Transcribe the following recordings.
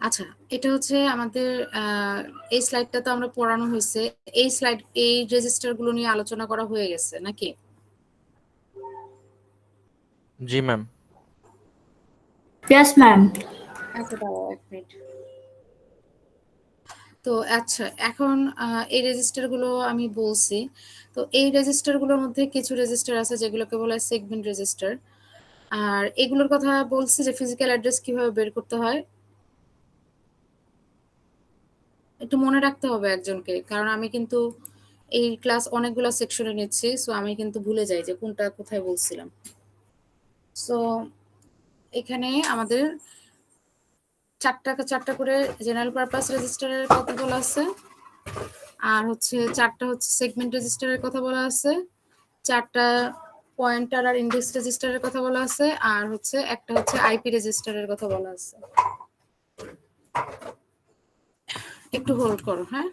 আচ্ছা, এটা হচ্ছে আমাদের এই স্লাইডটা তো আমরা পড়ানো হয়েছে। এই রেজিস্টার গুলো নিয়ে আলোচনা করা হয়ে গেছে নাকি? জি ম্যাম। Yes, ma'am. আচ্ছা, দাঁড়াও 1 মিনিট। তো আচ্ছা, এখন এই রেজিস্টার গুলো আমি বলছি। তো এই রেজিস্টার গুলোর মধ্যে কিছু রেজিস্টার আছে যেগুলোকে বলা হয় সেগমেন্ট রেজিস্টার। আর এগুলোর কথা বলছি যে ফিজিক্যাল অ্যাড্রেস কিভাবে বের করতে হয় একটু মনে রাখতে হবে একজনকে, কারণ আমি কিন্তু এই ক্লাস অনেকগুলো সেকশনে নিচ্ছি, সো আমি কিন্তু ভুলে যাই যে কোনটা কোথায় বলছিলাম। সো এখানে আমাদের চারটা করে জেনারেল পারপাস রেজিস্টারের কথা বলা আছে, আর হচ্ছে চারটা হচ্ছে সেগমেন্ট রেজিস্টারের কথা বলা আছে, চারটা পয়েন্টার আর ইন্ডেক্স রেজিস্টারের কথা বলা আছে, আর হচ্ছে একটা হচ্ছে আইপি রেজিস্টারের কথা বলা আছে। একটু হোল্ড করো, হ্যাঁ।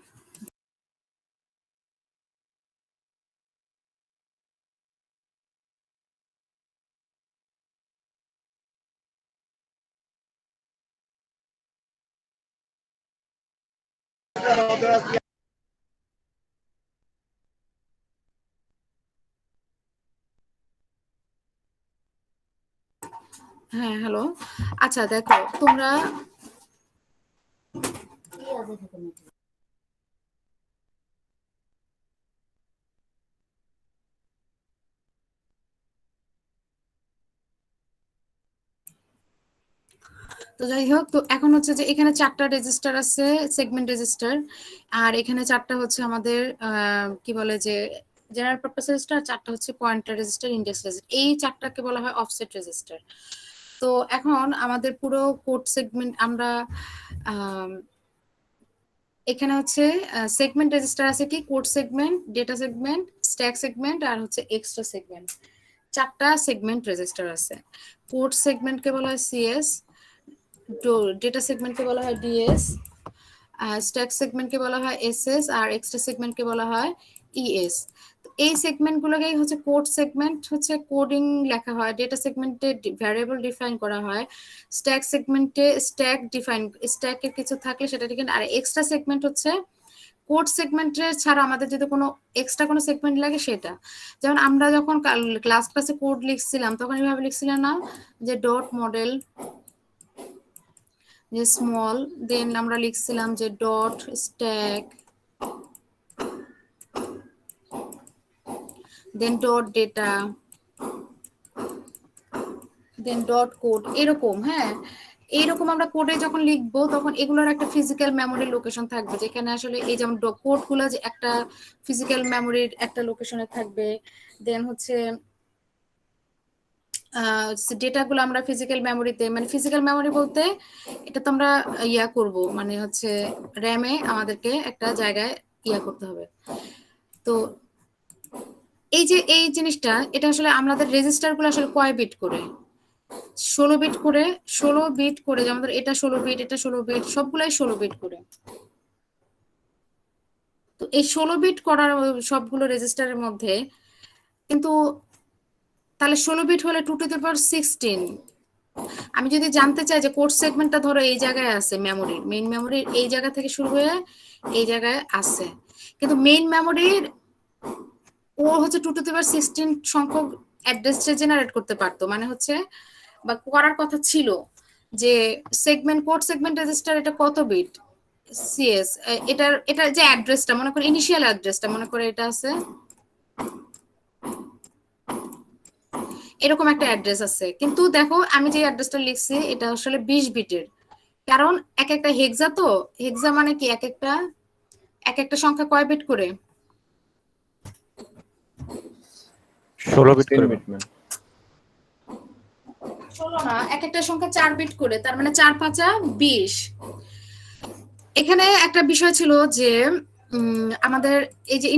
হ্যাঁ, হ্যালো। আচ্ছা, দেখো তোমরা তো যাই হোক, তো এখন হচ্ছে যে এখানে চারটা রেজিস্টার আছে সেগমেন্ট রেজিস্টার, আর এখানে চারটা হচ্ছে আমাদের কি বলে যে জেনারেল পারপাস রেজিস্টার, চারটা হচ্ছে পয়েন্টার রেজিস্টার, ইন্ডেক্স রেজিস্টার। এই চারটাকে বলা হয় অফসেট রেজিস্টার। তো এখন আমাদের পুরো কোড সেগমেন্ট আমরা এখানে হচ্ছে সেগমেন্ট রেজিস্টার আছে কি, code segment, data segment, stack segment, আর হচ্ছে এক্সট্রা সেগমেন্ট। চারটা সেগমেন্ট রেজিস্টার আছে। কোড সেগমেন্টকে বলা হয় সিএস, ডেটা সেগমেন্টকে বলা হয় ডিএস, স্ট্যাক সেগমেন্টকে বলা হয় এসএস, আর এক্সট্রা সেগমেন্টকে বলা হয় ইএস। এই সেগমেন্টগুলোকেই হচ্ছে কোড সেগমেন্ট হচ্ছে কোডিং লেখা হয়, ডেটা সেগমেন্টে ভ্যারিয়েবল ডিফাইন করা হয়, স্ট্যাক সেগমেন্টে স্ট্যাকের কিছু থাকলে সেটা ঠিক, আর এক্সট্রা সেগমেন্ট হচ্ছে কোড সেগমেন্টের ছাড়া আমাদের যদি কোনো এক্সট্রা কোনো সেগমেন্ট লাগে সেটা। যেমন আমরা যখন ক্লাসে কোড লিখছিলাম তখন এইভাবে লিখছিলাম না যে ডট মডেল, যে স্মল, দেন আমরা লিখছিলাম যে ডট স্ট্যাক, দেন ডট ডেটা, দেন ডট কোড, এরকম। হ্যাঁ, এইরকম আমরা কোডে যখন লিখবো তখন এগুলোর একটা ফিজিক্যাল মেমোরি লোকেশন থাকবে, যেখানে আসলে এই যেমন কোডগুলো যে একটা ফিজিক্যাল মেমোরির একটা লোকেশনে থাকবে। দেন হচ্ছে ডেটাগুলো আমরা ফিজিক্যাল মেমোরিতে, মানে ফিজিক্যাল মেমোরি বলতে এটা তো আমরা ইয়া করব, মানে হচ্ছে র্যামে আমাদেরকে একটা জায়গায় ইয়া করতে হবে। তো এই যে এই জিনিসটা, এটা আসলে আমাদের রেজিস্টারগুলো আসলে কয় বিট করে, 16 বিট করে, 16 বিট করে, যেমন এটা 16 বিট, এটা 16 বিট, সবগুলাই 16 বিট করে। তো এই 16 বিট করার সবগুলো রেজিস্টারের মধ্যে কিন্তু তাহলে 16 বিট হলে 2^16। আমি যদি জানতে চাই যে কোড সেগমেন্টটা ধরো এই জায়গায় আছে, মেমোরির মেইন মেমোরির এই জায়গা থেকে শুরু হয়ে এই জায়গায় আছে, কিন্তু মেইন মেমোরির ও হচ্ছে 2^16 সংখ্যক অ্যাড্রেসটা জেনারেট করতে পারতো, মানে হচ্ছে বা করার কথা ছিল যে সেগমেন্ট কোড সেগমেন্ট রেজিস্টার এটা কত বিট সিএস, এটার যে অ্যাড্রেসটা মনে করে ইনিশিয়াল অ্যাড্রেসটা মনে করে এটা আছে এরকম একটা অ্যাড্রেস আছে, কিন্তু দেখো আমি যে অ্যাড্রেসটা লিখছি এটা আসলে 20 বিটের, কারণ এক একটা হেক্সা, তো হেক্সা মানে কি এক একটা সংখ্যা কয় বিট করে, 16 বিট করে ম্যাম। 16 না, এক একটা সংখ্যা 4 বিট করে, তার মানে 4 5 20। এখানে একটা বিষয় ছিল যে আমাদের এই যে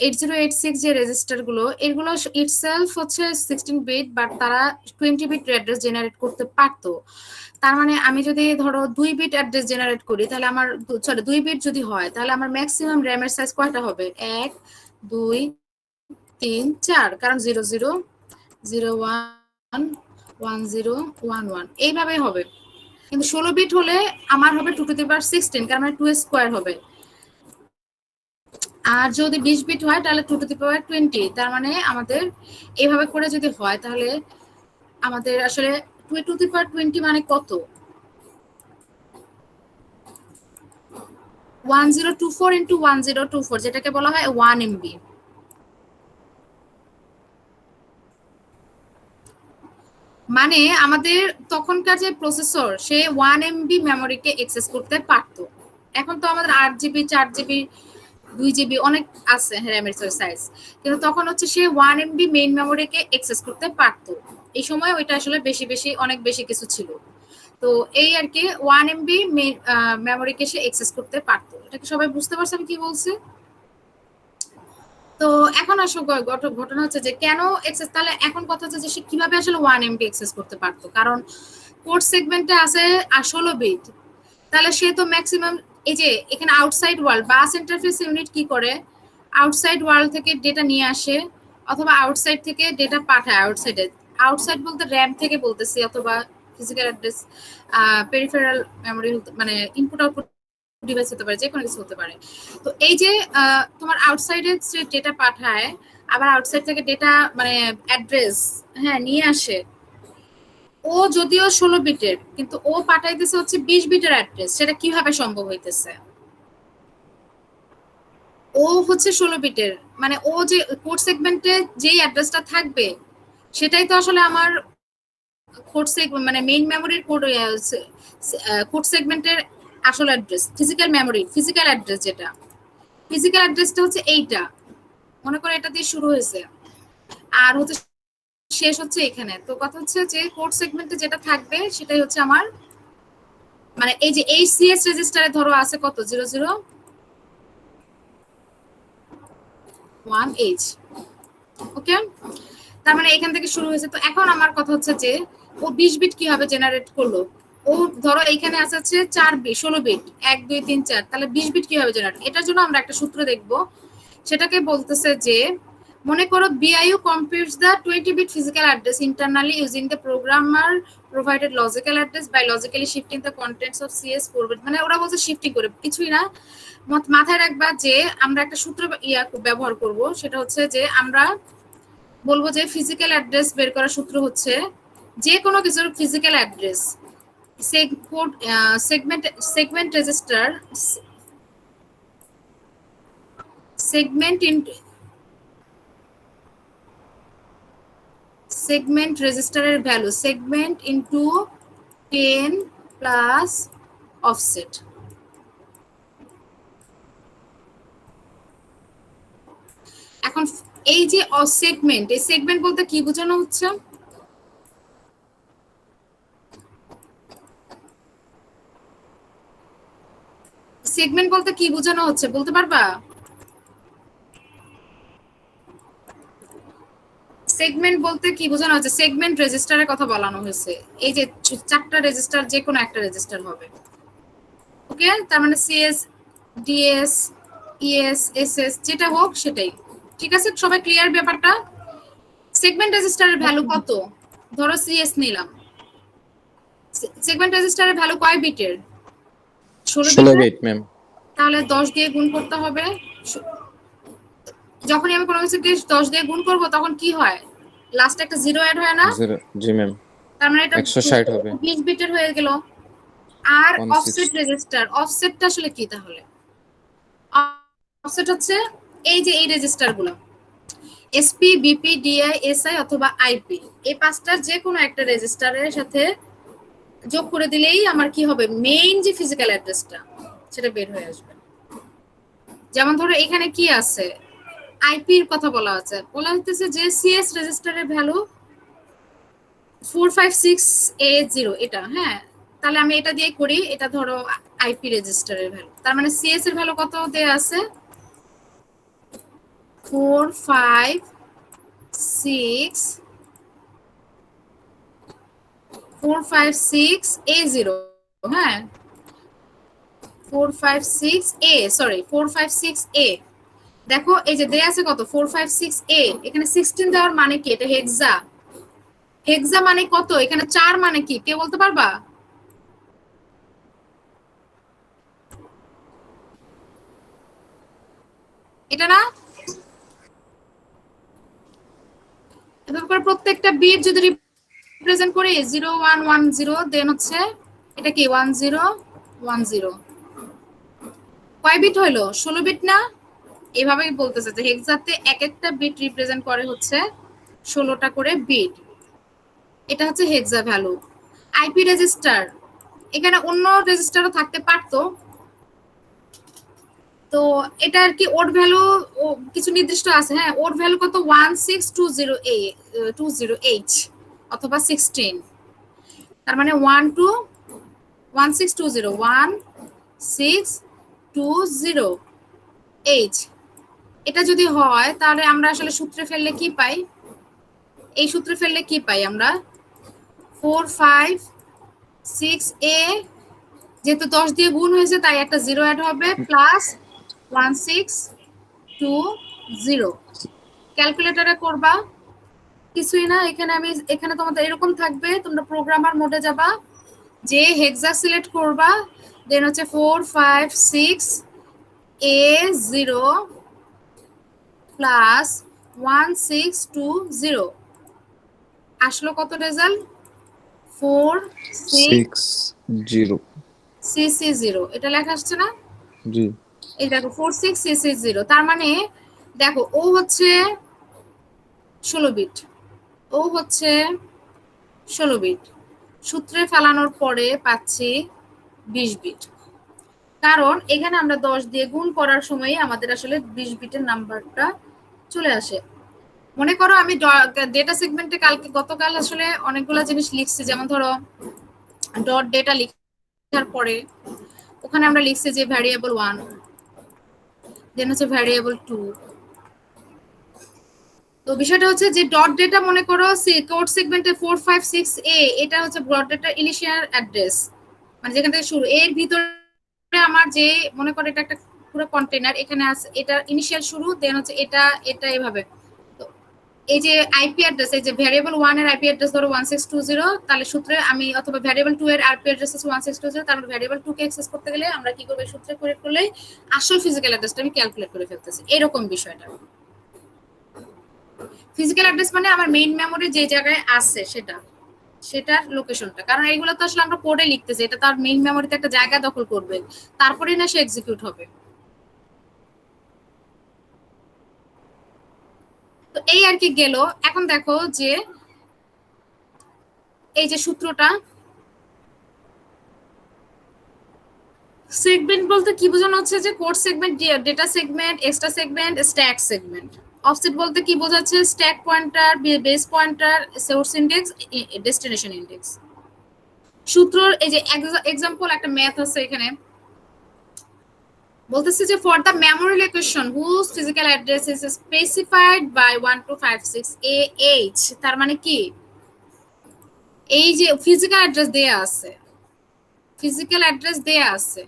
8086 যে রেজিস্টার গুলো, এগুলো ইটসেলফ হচ্ছে 16 বিট, বাট তারা 20 বিট অ্যাড্রেস জেনারেট করতে পারতো। তার মানে আমি যদি ধরো 2 বিট অ্যাড্রেস জেনারেট করি, তাহলে আমার 2 বিট যদি হয় তাহলে আমার ম্যাক্সিমাম র্যামের সাইজ কয়টা হবে, 1 2 3 4, কারণ 0 0 0 1 1 0 1 1 এইভাবেই হবে। কিন্তু 16 বিট হলে আমার হবে 2 টু দি পাওয়ার 16, কারণ 2 স্কয়ার হবে। আর যদি 20 বিট হয় তাহলে 2 টু দি পাওয়ার 20। তার মানে আমাদের এইভাবে করে যদি হয় তাহলে আমাদের আসলে 2 টু দি পাওয়ার 20 মানে কত? 1024 ইন্টু 1024, যেটাকে বলা হয় 1 MB। মানে আমাদের তখনকার যে প্রসেসর সে 1 MB মেমোরিকে অ্যাক্সেস করতে পারতো। এখন তো আমাদের 8 GB 4 GB 2 GB অনেক আছে র্যামের সাইজ, কিন্তু তখন হচ্ছে সে 1 MB মেইন মেমোরিকে অ্যাক্সেস করতে পারতো। এই সময় ওইটা আসলে বেশি অনেক বেশি কিছু ছিল। তো এই আর কি 1 MB মেমোরিকে সে অ্যাক্সেস করতে পারতো। এটা কি সবাই বুঝতে পারছে আমি কি বলছি? তো এখন আসলে ঘটনা হচ্ছে যে কেন এক্সেস, তাহলে এখন কথা হচ্ছে যে সে কিভাবে আসলে 1 MB এক্সেস করতে পারতো, কারণ কোড সেগমেন্টে আছে 16 বিট। তাহলে সে তো ম্যাক্সিমাম এই যে এখানে আউটসাইড ওয়ার্ল্ড বাস ইন্টারফেস ইউনিট কি করে, আউটসাইড ওয়ার্ল্ড থেকে ডেটা নিয়ে আসে অথবা আউটসাইড থেকে ডেটা পাঠায়। আউটসাইড বলতে র্যাম থেকে বলতেছি, অথবা ফিজিক্যাল অ্যাড্রেস, পেরিফেরাল মেমোরি, মানে ইনপুট আউটপুট ডিভাইস হতে পারে, যে কোনো কিছু হতে পারে। তো এই যে তোমার আউটসাইডে যে ডেটা পাঠায়, আবার আউটসাইড থেকে ডেটা মানে অ্যাড্রেস হ্যাঁ নিয়ে আসে, ও যদিও 16 বিটের কিন্তু ও পাঠাইতেছে হচ্ছে 20 বিটের অ্যাড্রেস। সেটা কিভাবে সম্ভব হইতেছে? ও হচ্ছে 16 বিটের, মানে ও যে কোড সেগমেন্টে যেই অ্যাড্রেসটা থাকবে সেটাই তো আসলে আমার কোড সেগমেন্ট মানে মেইন মেমোরির কোড সেগমেন্টের আসল address, physical memory, physical address. যেটা ফিজিক্যাল অ্যাড্রেসটা হচ্ছে এইটা, মনে করে এটা দিয়ে শুরু হয়েছে আর হচ্ছে শেষ হচ্ছে এখানে। তো কথা হচ্ছে যে কোড সেগমেন্টে যেটা থাকবে সেটাই হচ্ছে আমার, মানে এই যে এই সিএস রেজিস্টারে ধরো আছে কত 001H, ওকে? তার মানে এখান থেকে শুরু হয়েছে। তো এখন আমার কথা হচ্ছে যে ও 20 বিট কিভাবে জেনারেট করলো? ও ধরো এইখানে আছে হচ্ছে 4 বিট 16 বিট 1 2 3 4, তাহলে 20 বিট কিভাবে জেনারেট? এটার জন্য আমরা একটা সূত্র দেখব, সেটাকে বলতেছে যে মনে করো BIU computes the 20-bit physical address internally using the programmer provided logical address by logically shifting the contents of CS forward। মানে ওরা বলছে শিফটিং করে, কিছুই না। মাথায় রাখবা যে আমরা একটা সূত্র ব্যবহার করব, সেটা হচ্ছে যে আমরা বলবো যে ফিজিক্যাল অ্যাড্রেস বের করার সূত্র হচ্ছে যে কোনো কিছুর physical address segment register segment রেজিস্টারের value segment into 10 plus offset. এখন এই যে সেগমেন্ট, এই সেগমেন্ট বলতে কি বোঝানো হচ্ছে? সেগমেন্ট বলতে কি বোঝানো হচ্ছে বলতে পারবা? সেগমেন্ট বলতে কি বোঝানো হচ্ছে? সেগমেন্ট রেজিস্টারের কথা বলানো হয়েছে। এই যে 4টা রেজিস্টার, যে কোনো একটা রেজিস্টার হবে, ওকে? তার মানে সিএস, ডিএস, ইএস, এসএস যেটা হোক সেটাই। ঠিক আছে, সবাই ক্লিয়ার ব্যাপারটা? সেগমেন্ট রেজিস্টারের ভ্যালু কত? ধরো সিএস নিলাম, সেগমেন্ট রেজিস্টারের ভ্যালু কয় বিটের? 16 বিট ম্যাম। তাহলে 10 দিয়ে গুণ করতে হবে। যখনই আমি কোনো কিছুকে 10 দিয়ে গুণ করব তখন কি হয়? লাস্টে একটা 0 অ্যাড হয় না? জি ম্যাম। তার মানে এটা 160 হবে, 20 বিটের হয়ে গেল। আর অফসেট রেজিস্টার, অফসেটটা আসলে কি তাহলে? অফসেট হচ্ছে এই যে এই রেজিস্টারগুলো এসপি, বিপি, ডিআই, এসআই অথবা আইপি, এই পাঁচটার যে কোনো একটা রেজিস্টারের সাথে যোগ করে দিলেই আমার কি হবে? মেইন যে ফিজিক্যাল অ্যাড্রেসটা সেটা বের হয়ে আসবে। যেমন ধরো এখানে কি আছে, আইপি এর কথা বলা আছে, বলা হচ্ছে যে সিএস রেজিস্টারের ভ্যালু 456A0, এটা হ্যাঁ। তাহলে আমি এটা দিয়ে করি, এটা ধরো আইপি রেজিস্টারের ভ্যালু। তার মানে সিএস এর ভ্যালু কত দেয়া আছে? 456A0, হ্যাঁ 456A। দেখো এই যে দেয়া আছে কত 456A, এখানে 16 দেওয়ার মানে কি? এটা হেক্সা। হেক্সা মানে কত? এখানে 4 মানে কি কেউ বলতে পারবা? এটা না? এভাবে করে প্রত্যেকটা বিট যদি রিপ্রেজেন্ট করি 0 1 1 0 দেন হচ্ছে এটা কি 1 0 1 0 কয় বিট হইলো 16 বিট না? এভাবেই বলতেছে যে হেক্সাতে এক একটা বিট রিপ্রেজেন্ট করে হচ্ছে 16টা করে বিট। এটা হচ্ছে হেক্সা ভ্যালু। আইপি রেজিস্টার, এখানে অন্য রেজিস্টারও থাকতে পারতো, তো এটা আর কি ওড ভ্যালু কিছু নির্দিষ্ট আছে। হ্যাঁ, ওড ভ্যালু কত 16208 অথবা 16, তার মানে 162016208। এটা যদি হয় তাহলে আমরা আসলে সূত্রে ফেললে কি পাই? এই সূত্রে ফেললে কি পাই আমরা? 456A, যেহেতু 10 দিয়ে গুণ হয়েছে তাই একটা 0 অ্যাড হবে, প্লাস 1620। ক্যালকুলেটরে করবা, কিছুই না। এখানে তোমাদের এরকম থাকবে, তোমরা প্রোগ্রামার মোডে যাবা, যে হেক্সা সিলেক্ট করবা, দেন হচ্ছে 456A0 প্লাস 1620। আসলো কত রেজাল্ট? 60 CC0। এটা লেখা আসছে না? জি এই দেখো 46CC0, তার মানে দেখো ও হচ্ছে 16 বিট, ও হচ্ছে 16 বিট, সূত্রে ফেলানোর পরে পাচ্ছি 20 বিট। কারণ এখানে আমরা 10 দিয়ে গুণ করার সময় আমাদের আসলে 20 বিটের নাম্বারটা চলে আসে। মনে করো আমি ডেটা সেগমেন্টে গতকাল আসলে অনেকগুলো জিনিস লিখছি, যেমন ধরো ডট ডেটা লিখার পরে ওখানে আমরা লিখছি যে ভ্যারিয়েবল 1, দেন হচ্ছে ভ্যারিয়েবল 2। তো বিষয়টা হচ্ছে যে ডট ডেটা, মনে করো কোড সেগমেন্টে 456A, এটা হচ্ছে ডট ডেটা ইনিশিয়াল অ্যাড্রেস, মানে যেখান থেকে শুরু। এর ভিতরে আমার যে, মনে করো এটা একটা পুরো কন্টেইনার, এখানে আছে এটা ইনিশিয়াল শুরু, দেন হচ্ছে এটা এটা এভাবে। তো এই যে আইপি অ্যাড্রেস, এই যে ভ্যারিয়েবল 1 এর আইপি অ্যাড্রেস ধরো 1620, তাহলে সূত্রে আমি, অথবা ভ্যারিয়েবল 2 এর আইপি অ্যাড্রেস আছে 1620, তারপর ভ্যারিয়েবল 2 কে অ্যাক্সেস করতে গেলে আমরা কি করব? সূত্রে প্রয়োগ করলে আসল ফিজিক্যাল অ্যাড্রেসটা আমি ক্যালকুলেট করে ফেলতেছি, এরকম বিষয়টা। ফিজিক্যাল অ্যাড্রেস মানে আমার মেইন মেমরি যে জায়গায় আছে সেটার লোকেশনটা, কারণ এইগুলো তো আসলে আমরা কোডে লিখতেছি, এটা তার মেইন মেমরিতে একটা জায়গা দখল করবে, তারপরেই না সে এক্সিকিউট হবে। তো এই আর কি গেল। এখন দেখো যে এই যে সূত্রটা, সেগমেন্ট বলতে কি বোঝানো হচ্ছে? যে code segment, data segment, extra segment, stack segment. Offset বলতে কি বোঝাচ্ছে? Stack pointer, base pointer, source index, destination index. সূত্র, এই যে এক্সাম্পল একটা ম্যাথ আছে এখানে, বলতেছে যে for the memory location whose physical address is specified by 1256AH, তার মানে কি? এই যে ফিজিক্যাল অ্যাড্রেস দেয়া আছে, ফিজিক্যাল অ্যাড্রেস দেয়া আছে,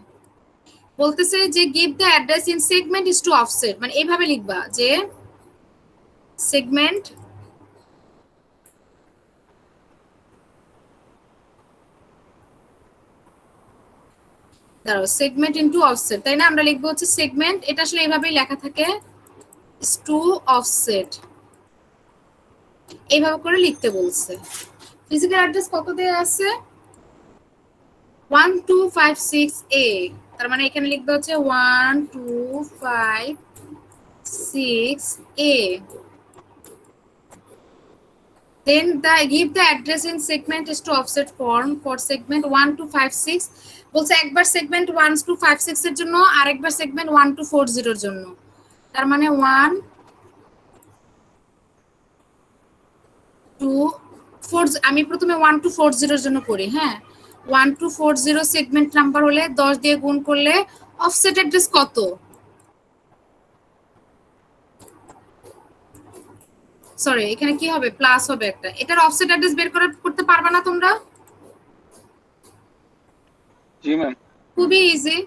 বলতেছে যে give the address in segment is to offset, মানে এইভাবে লিখবা যে সেগমেন্ট দাঁড়াও, সেগমেন্ট ইনটু অফসেট, তাই না? আমরা লিখবো হচ্ছে সেগমেন্ট, এটা আসলে এইভাবেই লেখা থাকে, টু অফসেট, এইভাবে করে লিখতে বলছে। ফিজিক্যাল অ্যাড্রেস কত দেয়া আছে? 1256A, তার মানে এখানে লিখতে হচ্ছে 1256A। Then give the address in segment is to offset form for segment 1 to 56, বলছে একবার সেগমেন্ট 1 to 56 এর জন্য আর একবার সেগমেন্ট 1 to 40 এর জন্য, তার মানে 1 to 4, আমি প্রথমে 1 to 40 এর জন্য করি। হ্যাঁ, 1 to 40 সেগমেন্ট নাম্বার হলে 10 দিয়ে গুণ করলে অফসেট অ্যাড্রেস কত? সরি, এখানে কি হবে? প্লাস হবে একটা। এটার অফসেট অ্যাড্রেস বের করতে পারবা না তোমরা? জি ম্যাম। খুবই ইজি।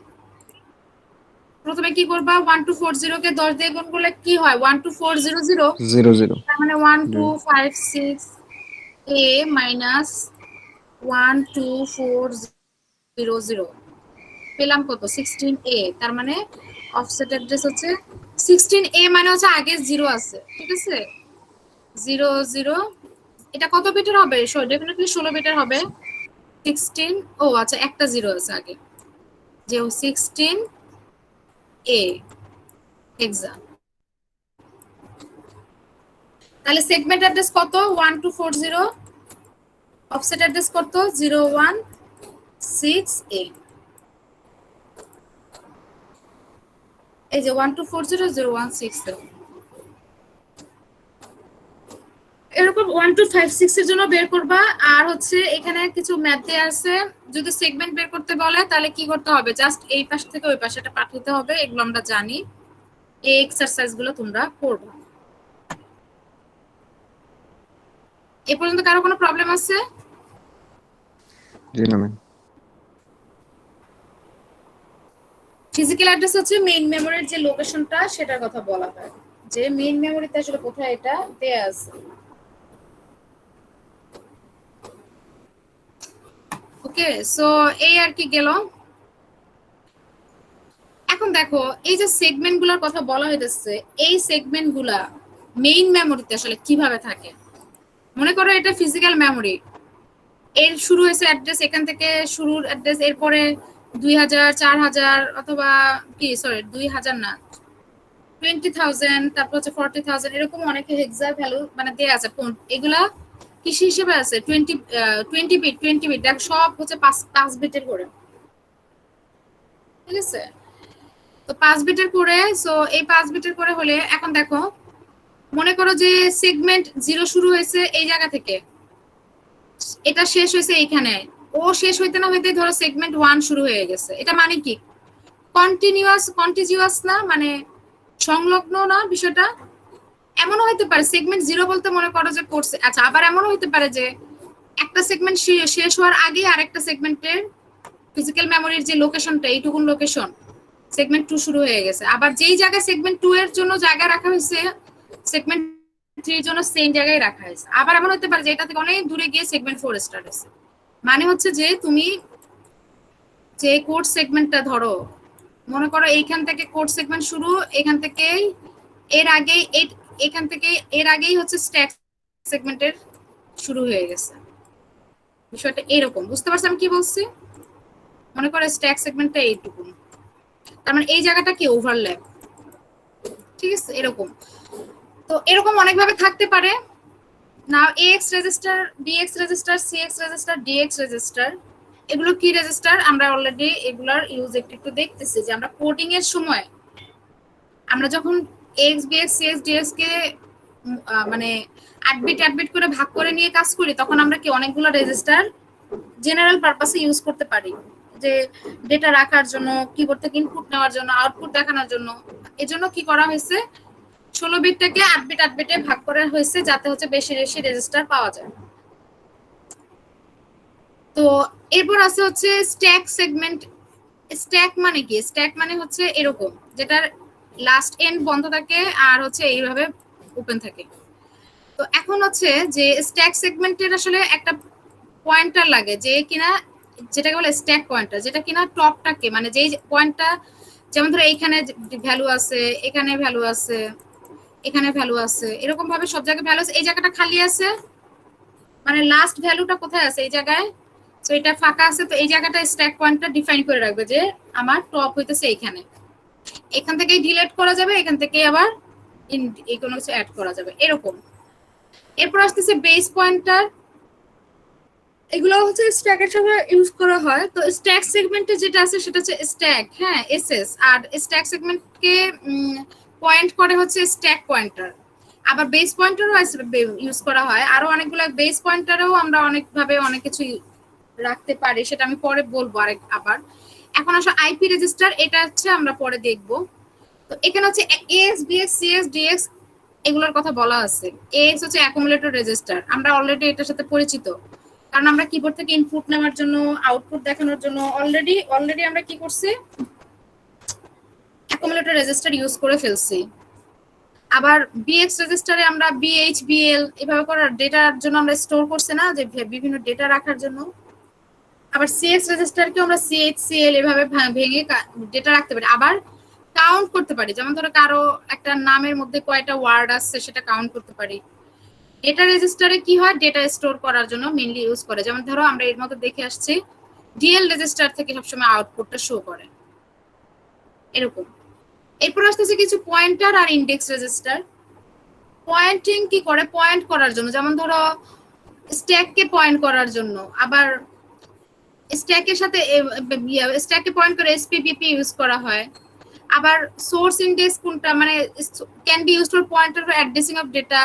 প্রথমে কি করবা? 1 to 40 কে 10 দিয়ে গুণ করলে কি হয়? 12400, 00 তার মানে 1256A মাইনাস 12400, পেলাম কত? 16A, তার মানে অফসেট অ্যাড্রেস হচ্ছে 16A মানে হচ্ছে আগে 0 আছে, ঠিক আছে? 0 0 এটা কত বিটের হবে? ডেফিনেটলি 16 বিটের হবে। 16, ও আচ্ছা একটা 0 আছে আগে, যে 16A এক্সাম। তাহলে সেগমেন্ট অ্যাড্রেস কত? 1240, অফসেট অ্যাড্রেস কত? 016A। এই যে 1240 এরকম 1256 এর জন্য বের করবা। আর হচ্ছে এখানে কিছু ম্যাথ দেয়া আছে, যদি সেগমেন্ট বের করতে বলে তাহলে কি করতে হবে? জাস্ট এই পাশ থেকে ওই পাশে এটা পাঠাতে হবে, এগুলো আমরা জানি। এই এক্সারসাইজ গুলো তোমরা করবে। এ পর্যন্ত কারো কোনো প্রবলেম আছে? জি না ম্যাম। ফিজিক্যাল অ্যাড্রেস হচ্ছে মেইন মেমোরির যে লোকেশনটা সেটার কথা বলা হয়, যে মেইন মেমোরিতে আসলে কোথায় এটা দেয়া আছে। ওকে, সো এই আর কি গেল। এখন দেখো এই যে সেগমেন্ট গুলোর কথা বলা হইতেছে, এই সেগমেন্ট গুলা মেইন মেমোরিতে আসলে কিভাবে থাকে। মনে করো এটা ফিজিক্যাল মেমোরি, এর শুরু হয়েছে অ্যাড্রেস এখান থেকে, শুরুর অ্যাড্রেস, এরপরে 2000 4000 অথবা কি সরি 2000 না 20,000, তারপর হচ্ছে 40,000, এরকম অনেক হেক্সা ভ্যালু মানে দেয়া আছে। এগুলা কিসি হিসেবে আছে? 20 বিট দেখ, সব হচ্ছে 5 বিটের করে, ঠিক আছে? তো 5 বিটের করে, সো এই 5 বিটের করে হলে এখন দেখো মনে করো যে সেগমেন্ট 0 শুরু হয়েছে এই জায়গা থেকে, এটা শেষ হয়েছে এইখানে, ও শেষ হইতে না হইতে ধরো সেগমেন্ট 1 শুরু হয়ে গেছে। এটা মানে কি? কন্টিনিউয়াস না, মানে সংলগ্ন না বিষয়টা। এমনও হইতে পারে সেগমেন্ট 0 বলতে মনে করো যে করছে, আচ্ছা আবার এমনও হইতে পারে যে একটা সেগমেন্ট শেষ হওয়ার আগে আরেকটা সেগমেন্টের ফিজিক্যাল মেমোরির যে লোকেশনটা, এইটুকুন লোকেশন সেগমেন্ট 2 শুরু হয়ে গেছে। আবার যেই জায়গায় সেগমেন্ট 2 এর জন্য জায়গা রাখা হয়েছে, সেগমেন্ট 3 এর জন্য সেম জায়গায় রাখা হয়েছে। আবার এমন হতে পারে যে এটা থেকে অনেক দূরে গিয়ে সেগমেন্ট 4 স্টার্ট হয়েছে। মানে হচ্ছে যে তুমি যে কোড সেগমেন্টটা ধরো, মনে করো এইখান থেকে কোড সেগমেন্ট শুরু, এখান থেকে এর আগেই এখান থেকে এর আগেই হচ্ছে স্ট্যাক সেগমেন্টের শুরু হয়ে গেছে। বিষয়টা এরকম, বুঝতে পারছো আমি কি বলছি? মনে করো স্ট্যাক সেগমেন্টটা এইটুকু, তার মানে এই জায়গাটা কি ওভারল্যাপ, ঠিক আছে? এরকম। তো এরকম অনেকভাবে থাকতে পারে। নাও AX register, BX register, CX register, DX register, এগুলো কি রেজিস্টার? আমরা অলরেডি এগুলার ইউজ একটু দেখতেছি, যে আমরা কোডিং এর সময় আমরা যখন AX BX CX DX কে মানে 8 বিট করে ভাগ করে নিয়ে কাজ করি, তখন আমরা কি অনেকগুলো রেজিস্টার জেনারেল পারপাসে ইউজ করতে পারি, যে ডেটা রাখার জন্য, কিবোর্ড থেকে ইনপুট নেওয়ার জন্য, আউটপুট দেখানোর জন্য। এজন্য কি করা হয়েছে, 16 বিটটাকে 8 বিটে ভাগ করা হয়েছে, যাতে হচ্ছে বেশি বেশি রেজিস্টার পাওয়া যায়। তো এরপর আছে হচ্ছে স্ট্যাক সেগমেন্ট। স্ট্যাক মানে কি? স্ট্যাক মানে হচ্ছে এরকম, যেটার লাস্ট এন্ড বন্ধ থাকে আর হচ্ছে এইভাবে ওপেন থাকে। তো এখন হচ্ছে যে স্ট্যাক সেগমেন্টের আসলে একটা পয়েন্টার লাগে, যে কিনা যেটাকে বলে স্ট্যাক পয়েন্টার, যেটা কিনা টপটাকে, মানে যেই পয়েন্টটা, যেমন ধরো এইখানে ভ্যালু আছে, এখানে ভ্যালু আছে, এখানে ভ্যালু আছে, এরকম ভাবে সব জায়গায় ভ্যালু আছে, এই জায়গাটা খালি আছে, মানে লাস্ট ভ্যালুটা কোথায় আছে? এই জায়গায়। তো এটা ফাঁকা আছে, তো এই জায়গাটা স্ট্যাক পয়েন্টটা ডিফাইন করে রাখবে যে আমার টপ হইতেছে এইখানে। এখান থেকে ডিলিট করা যাবে, এখান থেকে আবার এই কোনো কিছু অ্যাড করা যাবে, এরকম। এরপর আসতেছে বেস পয়েন্টার। এগুলো হচ্ছে স্ট্যাকের সময় ইউজ করা হয়। তো স্ট্যাক সেগমেন্টে যেটা আছে সেটা হচ্ছে স্ট্যাক, হ্যাঁ, এসএস। আর স্ট্যাক সেগমেন্টকে পয়েন্ট করে হচ্ছে স্ট্যাক পয়েন্টার। আবার বেস পয়েন্টারও ইউজ করা হয়। আরো অনেকগুলো বেস পয়েন্টারেও আমরা অনেকভাবে অনেক কিছু রাখতে পারি, সেটা আমি পরে বলবো আবার। এখন আসলে আইপি রেজিস্টার, এটা হচ্ছে আমরা পরে দেখবো। তো এখানে হচ্ছে AX BX CX DX এগুলোর কথা বলা আছে। AX হচ্ছে অ্যাকুমুলেটর রেজিস্টার, আমরা অলরেডি এটার সাথে পরিচিত, কারণ আমরা কিবোর্ড থেকে ইনপুট নেওয়ার জন্য, আউটপুট দেখানোর জন্য অলরেডি আমরা কি করছি, অ্যাকুমুলেটর রেজিস্টার ইউজ করে ফেলছি। আবার BX রেজিস্টারে আমরা BH BL এভাবে করে ডেটার জন্য আমরা স্টোর করছি না, যে বিভিন্ন ডেটা রাখার জন্য। আবার CX রেজিস্টারকে আমরা CH CL এভাবে ভেঙে ডেটা রাখতে পারি। আবার কাউন্ট করতে পারি, যেমন ধরো কারো একটা নামের মধ্যে কয়টা ওয়ার্ড আছে সেটা কাউন্ট করতে পারি। ডেটা রেজিস্টারে কি হয়, ডেটা স্টোর করার জন্য মেইনলি ইউজ করে। যেমন ধরো আমরা এর মধ্যে দেখে আসছি ডিএল রেজিস্টার থেকে সবসময় আউটপুটটা শো করে এরকম। এরপর আসতেছে কিছু পয়েন্টার আর ইন্ডেক্স রেজিস্টার। পয়েন্টিং কি করে, পয়েন্ট করার জন্য, যেমন ধরো স্ট্যাককে পয়েন্ট করার জন্য, আবার স্ট্যাকের সাথে স্ট্যাককে পয়েন্ট করে এসপিপিপি ইউজ করা হয়। আবার সোর্স ইন্ডেক্স কোনটা, মানে can be used for pointer for addressing of data.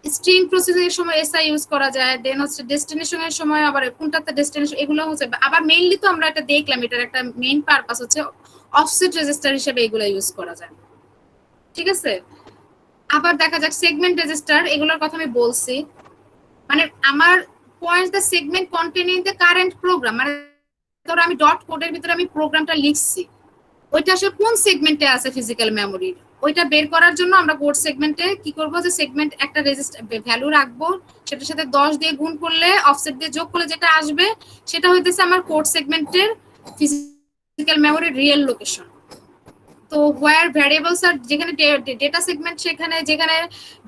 String processing এর সময় এসআই ইউজ করা যায়। দেন হচ্ছে ডেস্টিনেশনের সময় আবার কোনটাতে ডেস্টিনেশন, এগুলো হচ্ছে। আবার মেইনলি তো আমরা এটা দেখলাম, এটার একটা মেইন পারপাস হচ্ছে অফসেট রেজিস্টার হিসেবে এগুলো ইউজ করা যায়, ঠিক আছে। আবার দেখা যাক সেগমেন্ট রেজিস্টার, এগুলোর কথা আমি বলছি। মানে আমার point the segment containing the current program, মানে ধরো আমি ডট কোডের ভিতরে আমি প্রোগ্রামটা লিখছি, ওইটা আসলে কোন সেগমেন্টে আছে ফিজিক্যাল মেমোরির, ওইটা বের করার জন্য আমরা কোড সেগমেন্টে কি করব, যে সেগমেন্ট একটা রেজিস্টার ভ্যালু রাখবো, সেটার সাথে 10 দিয়ে গুণ করলে অফসেট দিয়ে যোগ করলে যেটা আসবে সেটা হইতেছে আমার কোড সেগমেন্টের ফিজিক্যাল মেমোরির রিয়েল লোকেশন। তো হোয়ার ভ্যারিয়েবলস আর যেখানে ডেটা সেগমেন্ট, সেখানে যেখানে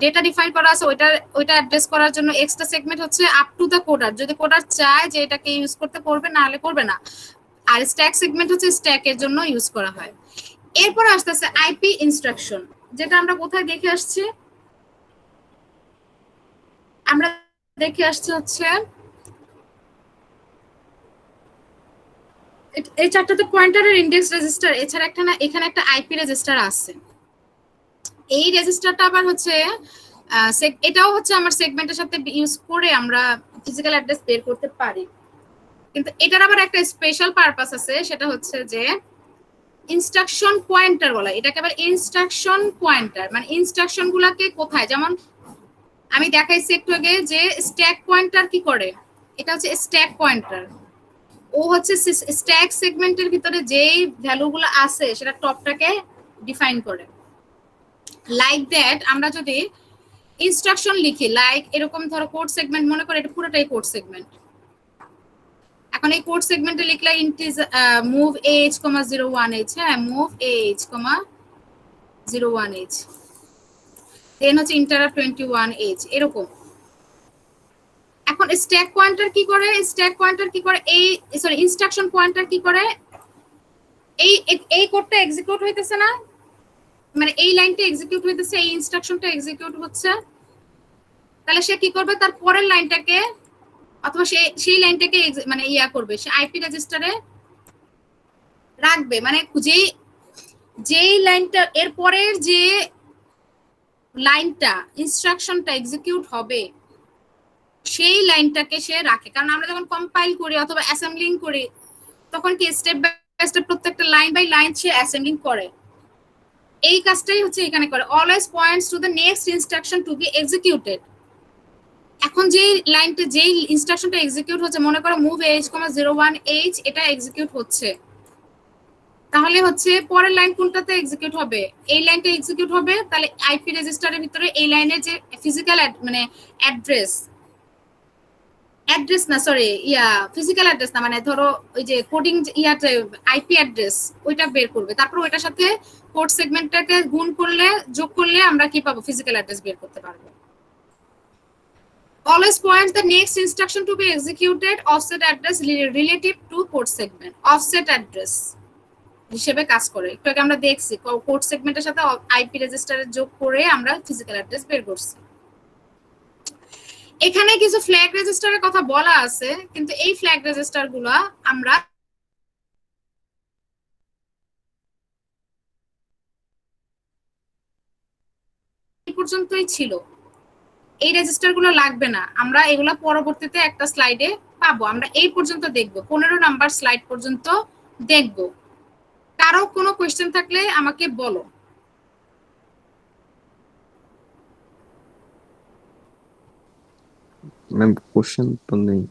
ডেটা ডিফাইন করা আছে ওইটা অ্যাড্রেস করার জন্য এক্সট্রা সেগমেন্ট হচ্ছে আপ টু দ্য কোডার, যদি কোডার চায় যে এটাকে ইউজ করতে করবে, না হলে করবে না। আর স্ট্যাক সেগমেন্ট হচ্ছে স্ট্যাকের জন্য ইউজ করা হয়। এরপর আসতেছে আইপি ইনস্ট্রাকশন, যেটা আমরা কোথায় দেখে আসছি, আমরা দেখে আসছি হচ্ছে এই চারটাতে পয়েন্টার আর ইন্ডেক্স রেজিস্টার, এছাড়া একটা না এখানে একটা আইপি রেজিস্টার আছে। এই রেজিস্টারটা আবার হচ্ছে এটাও হচ্ছে আমার সেগমেন্টের সাথে ইউজ করে আমরা ফিজিক্যাল অ্যাড্রেস বের করতে পারি। কিন্তু এটার আবার একটা স্পেশাল পারপাস আছে, সেটা হচ্ছে যে ইনস্ট্রাকশন পয়েন্টার বলা। এটাকে আবার ইনস্ট্রাকশন পয়েন্টার, মানে ইনস্ট্রাকশন গুলাকে কোথায়, যেমন আমি দেখাইছি একটু আগে যে স্ট্যাক পয়েন্টার কি করে, এটা হচ্ছে স্ট্যাক পয়েন্টার। ও হচ্ছে স্ট্যাক সেগমেন্টের ভিতরে যেই ভ্যালুগুলো আছে সেটা টপটাকে ডিফাইন করে। লাইক দ্যাট আমরা যদি ইনস্ট্রাকশন লিখি, লাইক এরকম ধরো কোড সেগমেন্ট, মনে করে এটা পুরোটাই কোড সেগমেন্ট। এখন এই কোড সেগমেন্টে লিখলে মুভ এজ, 01h, হ্যাঁ মুভ এজ, 01h, দেন হচ্ছে ইন্টারাপ্ট 21h, এরকম। এখন স্ট্যাক পয়েন্টার কি করে, স্ট্যাক পয়েন্টার কি করে, এই সরি ইনস্ট্রাকশন পয়েন্টার কি করে, এই কোডটা এক্সিকিউট হইতেছে না, মানে এই লাইনটা এক্সিকিউট হইতেছে, এই ইনস্ট্রাকশনটা এক্সিকিউট হচ্ছে, তাহলে সে কি করবে, তার পরের লাইনটাকে অথবা সেই লাইনটাকে মানে ইয়া করবে, সে আইপি রেজিস্টারে রাখবে। মানে যেই লাইনটা এর পরের যে লাইনটা ইনস্ট্রাকশনটা এক্সিকিউট হবে সেই লাইনটাকে সে রাখে। কারণ আমরা যখন কম্পাইল করি অথবা অ্যাসেম্বলিং করি তখন কি স্টেপ বাই স্টেপ প্রত্যেকটা লাইন বাই লাইন সে অ্যাসেম্বলিং করে, এই কাজটাই হচ্ছে এখানে করে। Always points to the next instruction to be executed. এখন যেই লাইনটা যেই ইনস্ট্রাকশনটা এক্সিকিউট হচ্ছে, মনে করো মুভ এজ, 01h, এটা এক্সিকিউট হচ্ছে, তাহলে হচ্ছে পরের লাইন কোনটাতে এক্সিকিউট হবে, এই লাইনটা এক্সিকিউট হবে। তাহলে আইপি রেজিস্টারের ভিতরে এই লাইনের যে ফিজিক্যাল মানে অ্যাড্রেস না সরি ফিজিক্যাল অ্যাড্রেস না, মানে ধরো ওই যে কোডিং ইয়াতে আইপি অ্যাড্রেস, ওইটা বের করবে। তারপর ওইটার সাথে কোড সেগমেন্টটাকে গুণ করলে, যোগ করলে আমরা কি পাবো, ফিজিক্যাল অ্যাড্রেস বের করতে পারবো। Always point the next instruction to be executed offset address relative to code segment, offset address হিসেবে কাজ করে। একটু আগে আমরা দেখছি কোড সেগমেন্টের সাথে আইপি রেজিস্টারে যোগ করে আমরা ফিজিক্যাল অ্যাড্রেস বের করছি। এখানে কিছু ফ্ল্যাগ রেজিস্টারের কথা বলা আছে, কিন্তু এই ফ্ল্যাগ রেজিস্টার গুলা আমরা এই পর্যন্তই ছিল, এই রেজিস্টার গুলো লাগবে না, আমরা এগুলা পরবর্তীতে একটা স্লাইডে পাবো। আমরা এই পর্যন্ত দেখবো, 15 নাম্বার স্লাইড পর্যন্ত দেখবো। কারো কোনো কোয়েশ্চেন থাকলে আমাকে বলো। मैम क्वेश्चन तो नहीं।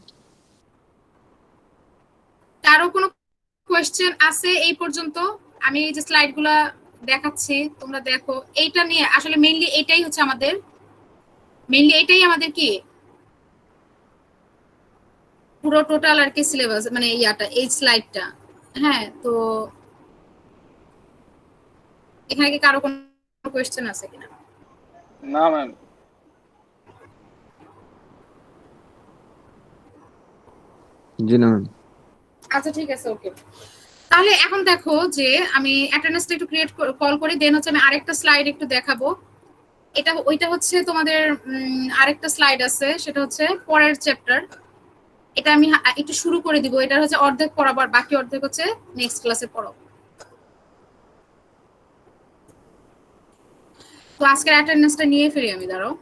কারো কোনো কোয়েশ্চেন আছে এই পর্যন্ত? আমি এই যে স্লাইডগুলা দেখাচ্ছি তোমরা দেখো, এইটা নিয়ে আসলে মেইনলি এটাই হচ্ছে আমাদের, মেইনলি এটাই আমাদের কি পুরো টোটাল আর কি সিলেবাস, মানে ইয়াটা এই স্লাইডটা। হ্যাঁ, তো এখানে কি কারো কোনো কোয়েশ্চেন আছে কিনা? না ম্যাম। জি না ম্যাম। আচ্ছা ঠিক আছে, ওকে। তাহলে এখন দেখো যে আমি অ্যাটেন্ডেন্সটা একটু ক্রিয়েট কল করি, দেন হচ্ছে আমি আরেকটা স্লাইড একটু দেখাবো। ওইটা হচ্ছে তোমাদের আরেকটা স্লাইড আছে, সেটা হচ্ছে পরের চ্যাপ্টার। এটা আমি একটু শুরু করে দিব, এটা হচ্ছে অর্ধেক পড়াবার, বাকি অর্ধেক হচ্ছে নেক্সট ক্লাসে পড়াবো। তো আজকের অ্যাটেন্ডেন্সটা নিয়ে ফেলি আমি, দাঁড়াও।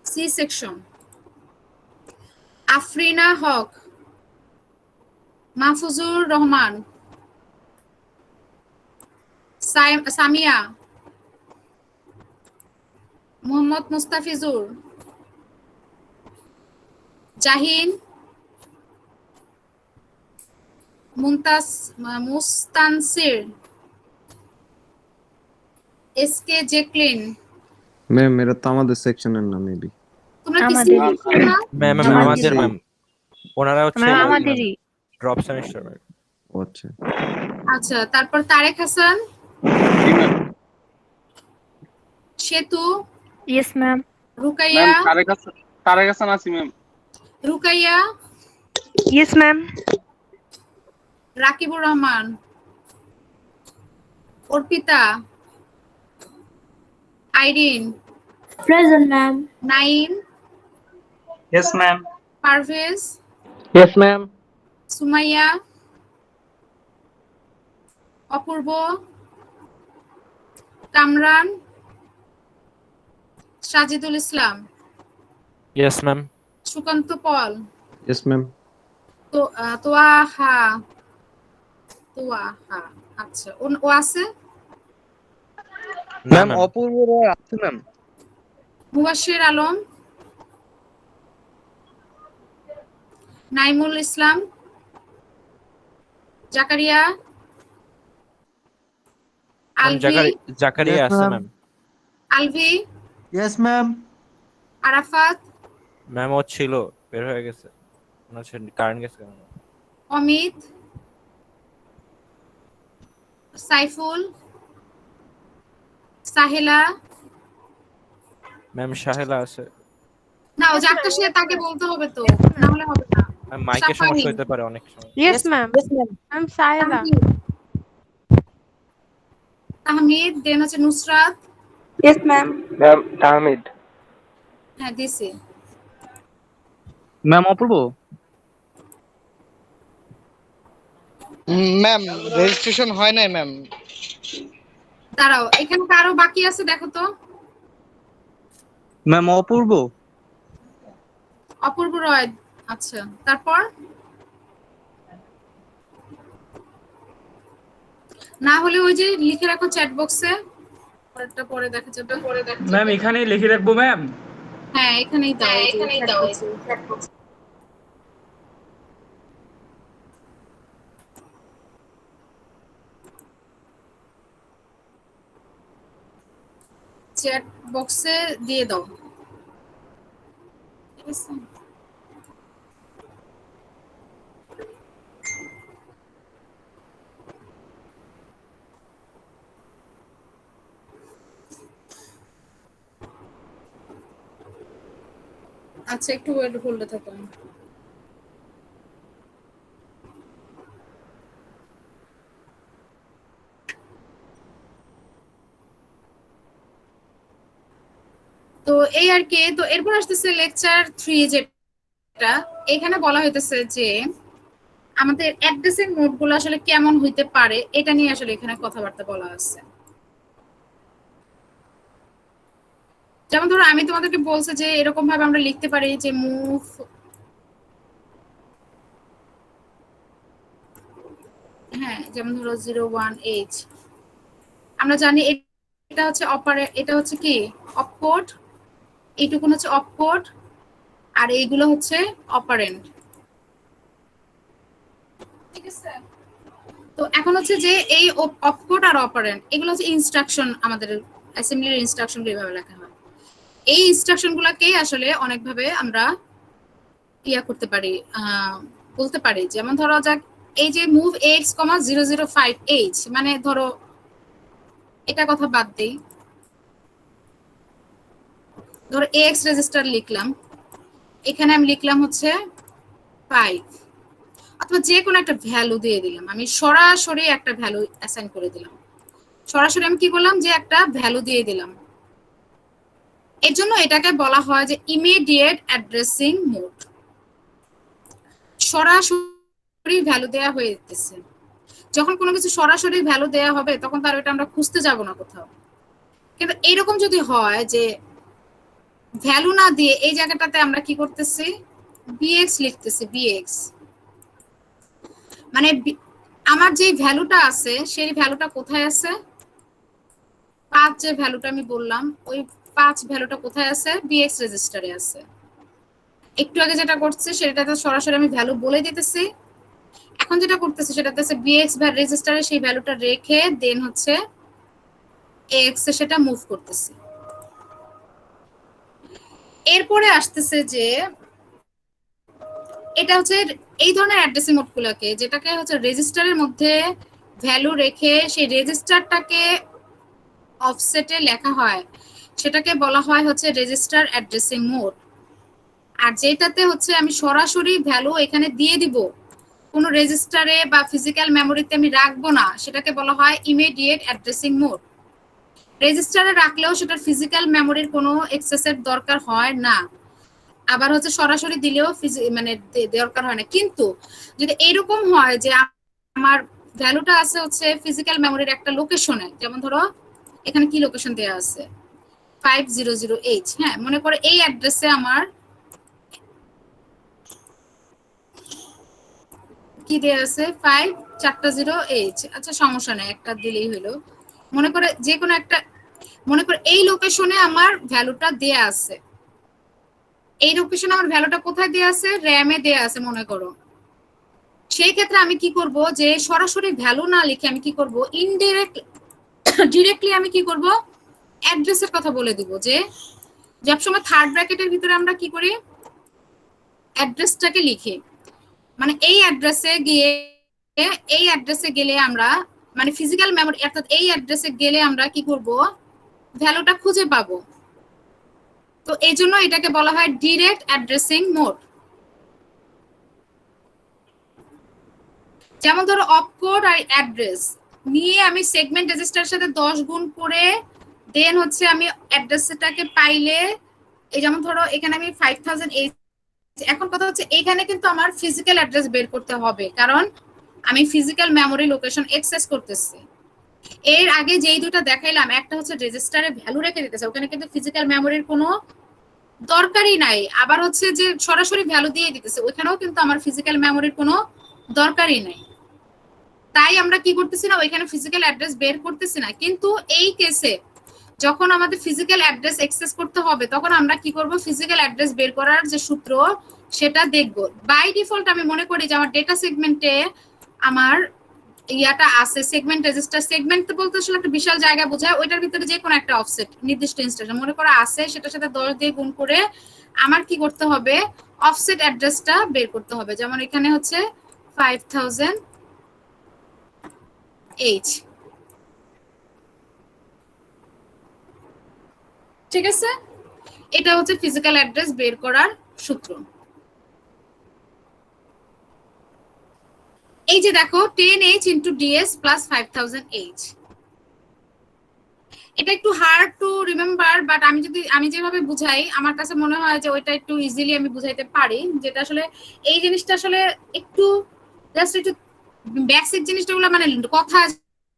সি সেকশন, আফরিনা হক, Mahfuzur Rahman, Samia, Mohammad Mustafizur, Jahin, মুস্তানসির, SK Jacqueline. Ma'am এরা তো আমাদের সেকশনের না মেবি। তোমরা কি আমাদেরই। সেকশন না? ম্যাম আমাদের আমাদের ম্যাম, ওনারা হচ্ছে আমাদেরই। Drop semester. ও আচ্ছা। আচ্ছা, তারপর তারেক হাসান, জি ma'am. Setu, yes ma'am. Rukaiya, ma'am Tarek Hasan আছি ma'am. Rukaiya, yes ma'am. Rakibur Rahman, Arpita, Irene, present ma'am. Naim, Yes, ma'am. Parvez, Yes, ma'am. Sumaiya, Apurba, Kamran, Sajidul Islam, yes ma'am. Sukanta Paul, yes ma'am. Toaha, আচ্ছা ও আছে। ম্যাম অপূর্ব রায় আছে ম্যাম। মুবাশশির আলম, নাইমুল ইসলাম, জাকারিয়া, আলভি, জাকারিয়া আছে ma'am. Alvi, Yes, ma'am. Arafat, ma'am ও ছিল, বের হয়ে গেছে, ওনার কারেন্ট গেছে কেন? অমিত, সাইফুল, সাহেলা। ম্যাম সাহেলা আছে। না, ও যারটা সে তাকে বলতে হবে তো, না হলে হবে না। ম্যাম মাইকের সাফারি। সমস্যা হতে পারে অনেক সময়। Yes ma'am. I'm Sahila. Tahmid, then হচ্ছে Nusrat. Yes ma'am. Ma'am Tahmid. হ্যাঁ দিছি। ম্যাম অপূর্ব। ম্যাম রেজিস্ট্রেশন হয় নাই ম্যাম। দাঁড়াও, এখানে কারো বাকি আছে দেখো তো। ম্যাম অপূর্ব। অপূর্ব রয়, আচ্ছা। তারপর না হলে ওই যে লিখে রাখো চ্যাট বক্সে, পরেরটা পরে দেখা যাবে। ম্যাম এখানেই লিখে রাখবো ম্যাম। হ্যাঁ এখানেই দাও, এখানেই দাও চ্যাট বক্সে। চ্যাট বক্সে দিয়ে দাও, ঠিক আছে? আচ্ছা একটু ওয়েট হোল্ডে থাকুন। তো এই আর কি। তো এরপর আসতেছে লেকচার 3, যেটা এখানে বলা হইতেছে যে আমাদের অ্যাড্রেসিং নোটগুলো আসলে কেমন হইতে পারে, এটা নিয়ে আসলে এখানে কথাবার্তা বলা আছে। যেমন ধরো আমি তোমাদেরকে বলছি যে এরকম ভাবে আমরা লিখতে পারি যে মুভ, হ্যাঁ যেমন ধরো 01H, আমরা জানি এটা হচ্ছে এটা হচ্ছে কি অপকোড, এইটুকুন হচ্ছে অপকোড, আর এইগুলো হচ্ছে অপারেন্ড, ঠিক আছে? তো এখন হচ্ছে যে এই অপকোড আর অপারেন্ড এগুলো হচ্ছে ইনস্ট্রাকশন, আমাদের অ্যাসেম্বলির ইনস্ট্রাকশন এইভাবে লেখা হয়। এই ইনস্ট্রাকশন গুলাকেই আসলে অনেকভাবে আমরা ইয়া করতে পারি, বলতে পারি। যেমন ধরো যাক এই যে মুভ x, 005h, মানে ধরো এটা কথা বাদ দেই, ধরো ax রেজিস্টার লিখলাম, এখানে আমি লিখলাম হচ্ছে 5, অথবা যে কোনো একটা ভ্যালু দিয়ে দিলাম, আমি সরাসরি একটা ভ্যালু অ্যাসাইন করে দিলাম। সরাসরি আমি কি করলাম, যে একটা ভ্যালু দিয়ে দিলাম। এর জন্য এটাকে বলা হয় যে ইমিডিয়েট অ্যাড্রেসিং মোড। সরাসরি ভ্যালু দেয়া হয়ে যেতেছে। যখন কোনো কিছু সরাসরি ভ্যালু দেয়া হবে তখন তার ওটা আমরা খুঁজতে যাব না কোথাও। কিন্তু এরকম যদি হয় যে ভ্যালু না দিয়ে এই জায়গাটাতে আমরা কি করতেছি, bx লিখতেছি, bx মানে আমার যে ভ্যালুটা আছে সেই ভ্যালুটা কোথায় আছে, 5 যে ভ্যালুটা আমি বললাম ওই 5 ভ্যালুটা কোথায় আছে, bx রেজিস্টারে আছে। একটু আগে যেটা করছে সেটাতে সরাসরি আমি ভ্যালু বলে দিতেছি। এখন যেটা করতেছি সেটাতে আছে bx রেজিস্টারে সেই ভ্যালুটা রেখে দেন হচ্ছে x এ সেটা মুভ করতেছি। এরপরে আসতেছে যে এটা হচ্ছে এই ধরনের অ্যাড্রেসিং মোডগুলোকে, যেটাকে হচ্ছে রেজিস্টারের মধ্যে ভ্যালু রেখে সেই রেজিস্টারটাকে অফসেটে লেখা হয়, সেটাকে বলা হয় হচ্ছে রেজিস্টার অ্যাড্রেসিং মোড। আর যেটাতে হচ্ছে আমি সরাসরি ভ্যালু এখানে দিয়ে দিব, কোনো রেজিস্টারে বা ফিজিক্যাল মেমোরিতে আমি রাখবো না, সেটাকে বলা হয় ইমিডিয়েট অ্যাড্রেসিং মোড। রেজিস্টারে রাখলেও সেটার ফিজিক্যাল মেমোরির কোনো অ্যাক্সেসের দরকার হয় না, আবার হচ্ছে সরাসরি দিলেও মানে দরকার হয় না। কিন্তু যদি এরকম হয় যে আমার ভ্যালুটা আছে হচ্ছে ফিজিক্যাল মেমোরির একটা লোকেশনে, যেমন ধরো এখানে কি লোকেশন দেয়া আছে 500h, হ্যাঁ মনে করে এই অ্যাড্রেসে আমার কি দেয়া আছে 540h, আচ্ছা সমস্যা নাই একটা দিলেই হলো। মনে করে যে কোনো একটা, মনে করে এই লোকেশনে আমার ভ্যালুটা দেয়া আছে, এই লোকেশনে আমার ভ্যালুটা কোথায় দেয়া আছে, র‍্যামে দেয়া আছে মনে করো। সেই ক্ষেত্রে আমি কি করব, যে সরাসরি ভ্যালু না লিখে আমি কি করব, ডিরেক্টলি আমি কি করব, অ্যাড্রেসের কথা বলে দিব। যে সবসময় থার্ড ব্র্যাকেটের ভিতরে আমরা কি করি, অ্যাড্রেসটাকে লিখি, মানে এই অ্যাড্রেসে গেলে আমরা মানে ফিজিক্যাল মেমোরি অর্থাৎ এই অ্যাড্রেসে গেলে আমরা কি করব, ভ্যালুটা খুঁজে পাবো। তো এই জন্য এটাকে বলা হয় ডিরেক্ট অ্যাড্রেসিং মোড। যেমন ধরো অপকোড আর অ্যাড্রেস নিয়ে আমি সেগমেন্ট রেজিস্টারের সাথে 10 গুণ করে দেন হচ্ছে আমি অ্যাড্রেসটাকে পাইলে, এই যেমন ধরো এখানে আমি 5000h, এখন কথা হচ্ছে এখানে কিন্তু আমার ফিজিক্যাল অ্যাড্রেস বের করতে হবে, কারণ আমি ফিজিক্যাল মেমোরি লোকেশন অ্যাক্সেস করতেছি। এর আগে যেই দুটো দেখাইলাম, একটা হচ্ছে রেজিস্টারে ভ্যালু রেখে দিতেছে, ওখানে কিন্তু ফিজিক্যাল মেমোরির কোনো দরকারই নাই। আবার হচ্ছে যে সরাসরি ভ্যালু দিয়ে দিতেছে, ওইখানেও কিন্তু আমার ফিজিক্যাল মেমোরির কোনো দরকারই নাই। তাই আমরা কি করতেছি না, ওইখানে ফিজিক্যাল অ্যাড্রেস বের করতেছি না। কিন্তু এই কেসে যখন আমাদের ফিজিক্যাল অ্যাড্রেস অ্যাক্সেস করতে হবে তখন আমরা কি করব, ফিজিক্যাল অ্যাড্রেস বের করার যে সূত্র সেটা দেখব। বাই ডিফল্ট আমি মনে করি যে আমার ডেটা সেগমেন্টে আমার ইয়াটা আছে, সেগমেন্ট রেজিস্টার। সেগমেন্ট বলতে আসলে একটা বিশাল জায়গা বোঝায়, ওইটার ভিতরে যে কোনো একটা অফসেট নির্দিষ্ট ইনস্ট্রাকশন মনে করা আছে, সেটার সাথে 10 দিয়ে গুণ করে আমার কি করতে হবে, অফসেট অ্যাড্রেসটা বের করতে হবে। যেমন এখানে হচ্ছে 5000h, ঠিক আছে, এটা হচ্ছে ফিজিক্যাল অ্যাড্রেস বের করার সূত্র। এই যে দেখো 10h into ds plus 5000h, এটা একটু হার্ড টু রিমেম্বার, বাট আমি যেভাবে বুঝাই আমার কাছে মনে হয় যে ওইটা একটু ইজিলি আমি বুঝাইতে পারি। যেটা আসলে এই জিনিসটা আসলে একটু জাস্ট একটু বেসিক জিনিসগুলো মানে কথা,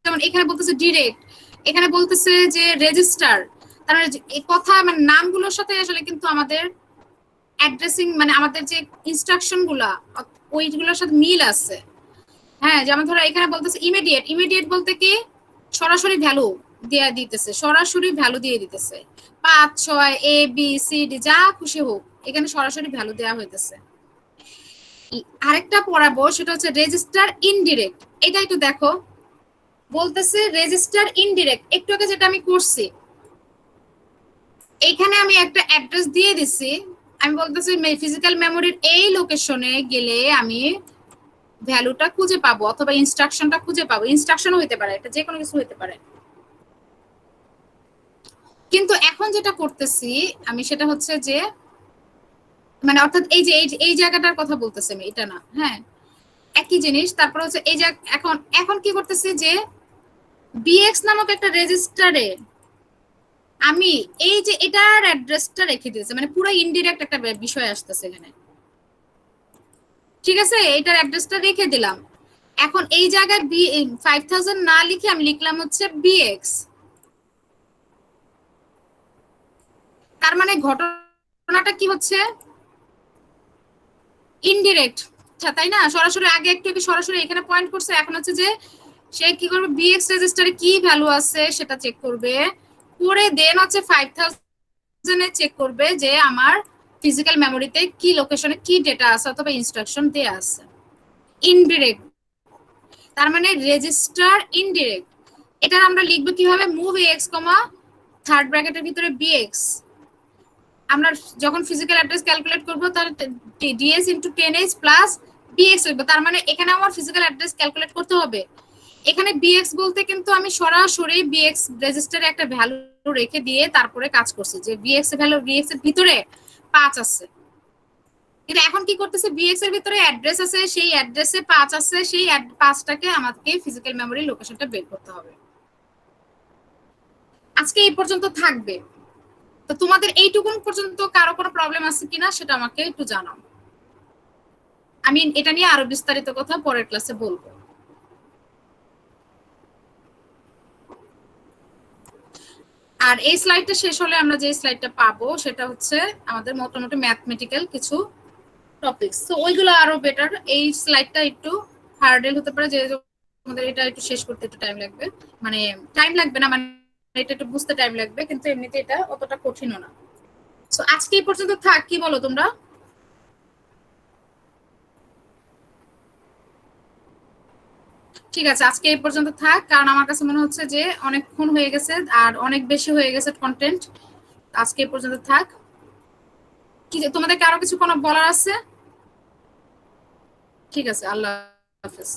যেমন এখানে বলতেছে ডিরেক্ট, এখানে বলতেছে যে রেজিস্টার, তার এই কথা মানে নামগুলোর সাথে আসলে কিন্তু আমাদের অ্যাড্রেসিং মানে আমাদের যে ইনস্ট্রাকশন গুলা ওইগুলোর সাথে মিল আছে। হ্যাঁ যেমন ধরো এখানে বলতেছে ইমিডিয়েট, ইমিডিয়েট বলতে কি সরাসরি ভ্যালু দিয়ে দিতেছে, সরাসরি ভ্যালু দিয়ে দিতেছে 5 6 a b c d যা খুশি হোক, এখানে সরাসরি ভ্যালু দেওয়া হইতেছে। আরেকটা পড়াবো সেটা হচ্ছে রেজিস্টার ইনডিরেক্ট। এটা একটু দেখো, বলতেছে রেজিস্টার ইনডিরেক্ট, একটু আগে যেটা আমি করছি, এইখানে আমি একটা অ্যাড্রেস দিয়ে দিছি, আমি বলতেছি ফিজিক্যাল মেমোরির এই লোকেশনে গেলে আমি ভ্যালুটা খুঁজে পাবো অথবা ইনস্ট্রাকশনটা খুঁজে পাবো। ইনস্ট্রাকশনও হতে পারে, এটা যে কোনো কিছু হতে পারে। কিন্তু এখন যেটা করতেছি আমি সেটা হচ্ছে যে মানে অর্থাৎ এই যে এই জায়গাটার কথা বলতেছি আমি, এটা না, হ্যাঁ একই জিনিস। তারপর হচ্ছে এই জায়গা এখন কি করতেছি যে বিএক্স নামক একটা রেজিস্টারে আমি এই যে এটার অ্যাড্রেসটা রেখে দিয়েছি, মানে পুরো ইনডিরেক্ট একটা বিষয় আসতেছে এখানে, ঠিক আছে? এটার অ্যাড্রেসটা রেখে দিলাম। এখন এই জায়গায় 5000 না লিখে আমি লিখলাম হচ্ছে বিএক্স। তার মানে ঘটনাটা কি হচ্ছে, ইনডিরেক্ট, তাই না? সরাসরি আগে একটু সরাসরি এখানে পয়েন্ট করছে, এখন হচ্ছে যে সে কি করবে, বিএক্স রেজিস্টারে কি ভ্যালু আছে সেটা চেক করবে, করে দেন হচ্ছে 5000 এ চেক করবে যে আমার ফিজিক্যাল মেমোরিতে কি লোকেশনে কি ডেটা আছে অথবা ইনস্ট্রাকশন দেয়া আছে। ইনডিরেক্ট, তার মানে রেজিস্টার ইনডিরেক্ট। এটা আমরা লিখবো কিভাবে, মুভ এক্স কমা থার্ড ব্র্যাকেটের ভিতরে বিএক্স। আমরা যখন ফিজিক্যাল অ্যাড্রেস ক্যালকুলেট করব তাহলে DS into 10h plus bx হবে। তার মানে এখানে আমার ফিজিক্যাল অ্যাড্রেস ক্যালকুলেট করতে হবে। এখানে বিএক্স বলতে কিন্তু আমি সরাসরি বিএক্স রেজিস্টারে একটা ভ্যালু রেখে দিয়ে তারপরে কাজ করছি, যে বিএক্স এর ভ্যালু বিএক্স এর ভিতরে 5 আছে। কিন্তু এখন কি করতেছে, বিএক্স এর ভিতরে অ্যাড্রেস আছে, সেই অ্যাড্রেসে 5 আছে, সেই 5টাকে আমাকে ফিজিক্যাল মেমোরি লোকেশনটা বের করতে হবে। আজকে এই পর্যন্ত থাকবে। তো তোমাদের এইটুকুন পর্যন্ত কারো কোনো প্রবলেম আছে কিনা সেটা আমাকে একটু জানাও। আমি এটা নিয়ে আরো বিস্তারিত কথা পরের ক্লাসে বলবো। আর এই স্লাইডটা শেষ হলে আমরা যে স্লাইডটা পাবো সেটা হচ্ছে আমাদের মোটামুটি ম্যাথমেটিক্যাল কিছু টপিকস। তো ওইগুলো আরো বেটার। এই স্লাইডটা একটু হার্ডেল হতে পারে, যে আমাদের এটা একটু শেষ করতে একটু টাইম লাগবে, মানে টাইম লাগবে না, মানে এটা একটু বুঝতে টাইম লাগবে, কিন্তু এমনিতে এটা অতটা কঠিনও না। সো আজকে এই পর্যন্ত থাক, কি বলো তোমরা? ঠিক আছে, আজকে এই পর্যন্ত থাক, কারণ আমার কাছে মনে হচ্ছে যে অনেকক্ষণ হয়ে গেছে আর অনেক বেশি হয়ে গেছে কন্টেন্ট। আজকে এই পর্যন্ত থাক। কি তোমাদেরকে আরো কিছু কোনো বলার আছে? ঠিক আছে, আল্লাহ হাফেজ।